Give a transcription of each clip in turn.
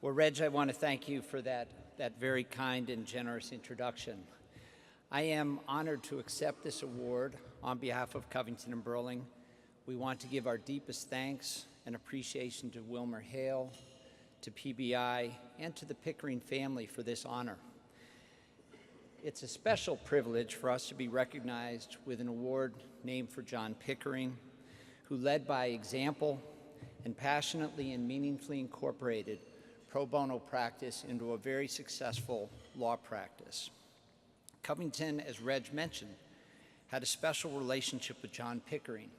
Well, Reg, I want to thank you for that very kind and generous introduction. I am honored to accept this award on behalf of Covington and Burling. We want to give our deepest thanks and appreciation to Wilmer Hale, to PBI, and to the Pickering family for this honor. It's a special privilege for us to be recognized with an award named for John Pickering, who led by example and passionately and meaningfully incorporated pro bono practice into a very successful law practice. Covington, as Reg mentioned, had a special relationship with John Pickering.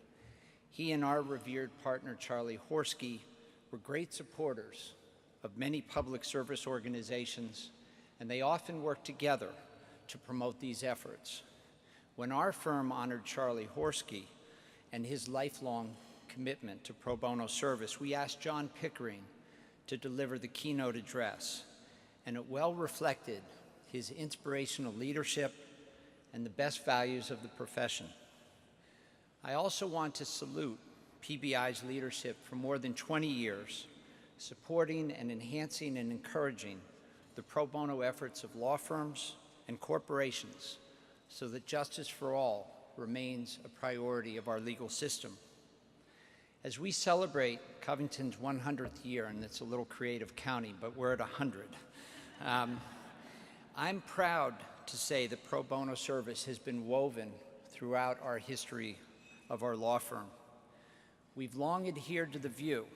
He and our revered partner, Charlie Horsky, were great supporters of many public service organizations, and they often worked together to promote these efforts. When our firm honored Charlie Horsky and his lifelong commitment to pro bono service, we asked John Pickering to deliver the keynote address, and it well reflected his inspirational leadership and the best values of the profession. I also want to salute PBI's leadership for more than 20 years, supporting and enhancing and encouraging the pro bono efforts of law firms and corporations so that justice for all remains a priority of our legal system. As we celebrate Covington's 100th year, and it's a little creative counting, but we're at 100, I'm proud to say that pro bono service has been woven throughout our history of our law firm. We've long adhered to the view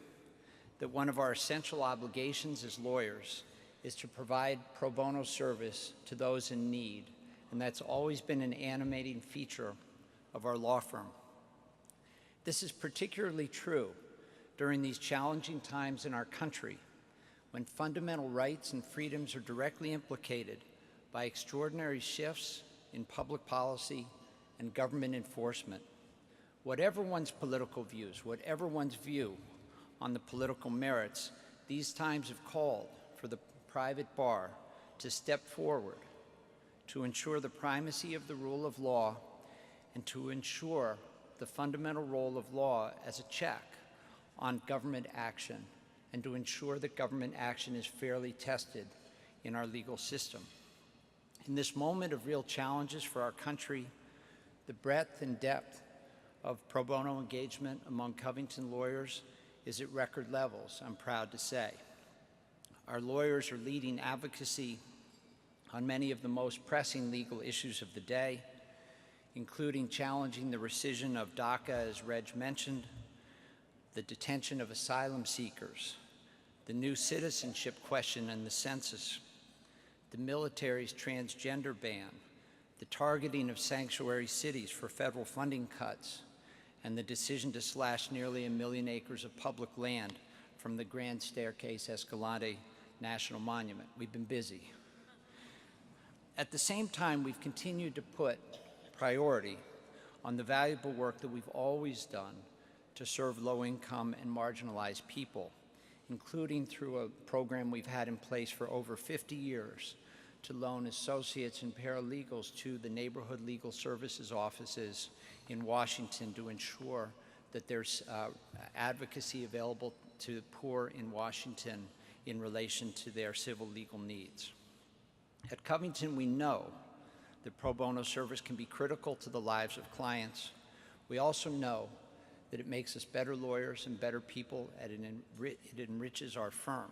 that one of our essential obligations as lawyers is to provide pro bono service to those in need, and that's always been an animating feature of our law firm. This is particularly true during these challenging times in our country, when fundamental rights and freedoms are directly implicated by extraordinary shifts in public policy and government enforcement. Whatever one's political views, whatever one's view on the political merits, these times have called for the private bar to step forward to ensure the primacy of the rule of law and to ensure the fundamental role of law as a check on government action and to ensure that government action is fairly tested in our legal system. In this moment of real challenges for our country, the breadth and depth of pro bono engagement among Covington lawyers is at record levels, I'm proud to say. Our lawyers are leading advocacy on many of the most pressing legal issues of the day, including challenging the rescission of DACA, as Reg mentioned, the detention of asylum seekers, the new citizenship question and the census, the military's transgender ban, the targeting of sanctuary cities for federal funding cuts, and the decision to slash nearly 1 million acres of public land from the Grand Staircase Escalante National Monument. We've been busy. At the same time, we've continued to put priority on the valuable work that we've always done to serve low-income and marginalized people, including through a program we've had in place for over 50 years to loan associates and paralegals to the neighborhood legal services offices in Washington to ensure that there's advocacy available to the poor in Washington in relation to their civil legal needs. At Covington, we know that pro bono service can be critical to the lives of clients. We also know that it makes us better lawyers and better people, and it enriches our firm.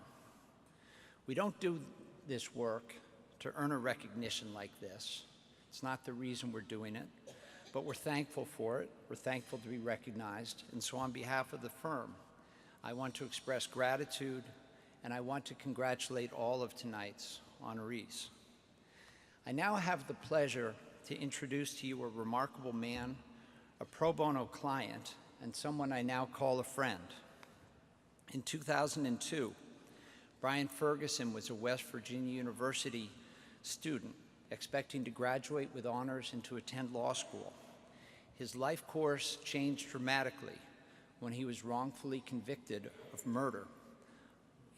We don't do this work to earn a recognition like this. It's not the reason we're doing it, but we're thankful for it. We're thankful to be recognized. And so on behalf of the firm, I want to express gratitude, and I want to congratulate all of tonight's honorees. I now have the pleasure to introduce to you a remarkable man, a pro bono client, and someone I now call a friend. In 2002, Brian Ferguson was a West Virginia University student expecting to graduate with honors and to attend law school. His life course changed dramatically when he was wrongfully convicted of murder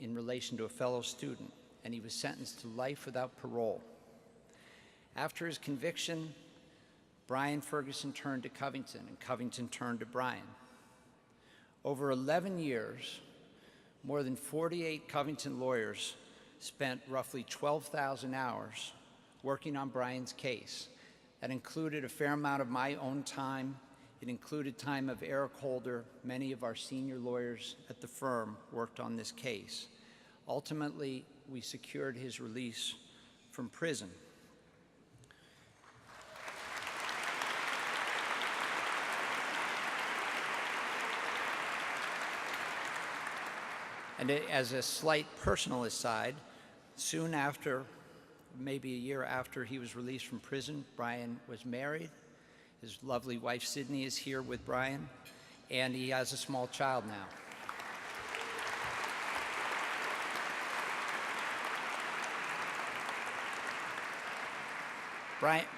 in relation to a fellow student, and he was sentenced to life without parole. After his conviction, Brian Ferguson turned to Covington, and Covington turned to Brian. Over 11 years, More than 48 Covington lawyers spent roughly 12,000 hours working on Brian's case. That included a fair amount of my own time. It included time of Eric Holder. Many of our senior lawyers at the firm worked on this case. Ultimately, we secured his release from prison. And as a slight personal aside, soon after, maybe a year after he was released from prison, Brian was married. His lovely wife, Sydney, is here with Brian, and he has a small child now.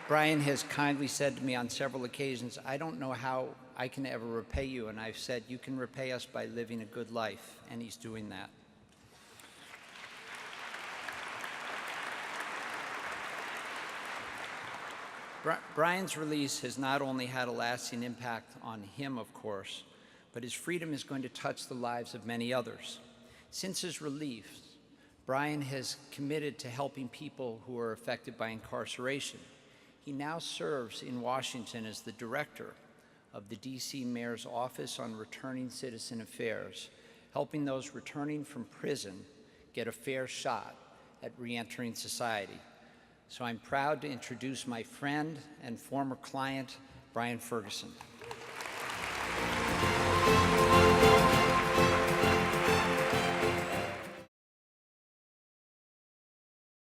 Brian has kindly said to me on several occasions, "I don't know how I can ever repay you," and I've said, "You can repay us by living a good life," and he's doing that. Brian's release has not only had a lasting impact on him, of course, but his freedom is going to touch the lives of many others. Since his release, Brian has committed to helping people who are affected by incarceration. He now serves in Washington as the director of the D.C. Mayor's Office on Returning Citizen Affairs, helping those returning from prison get a fair shot at reentering society. So I'm proud to introduce my friend and former client, Brian Ferguson.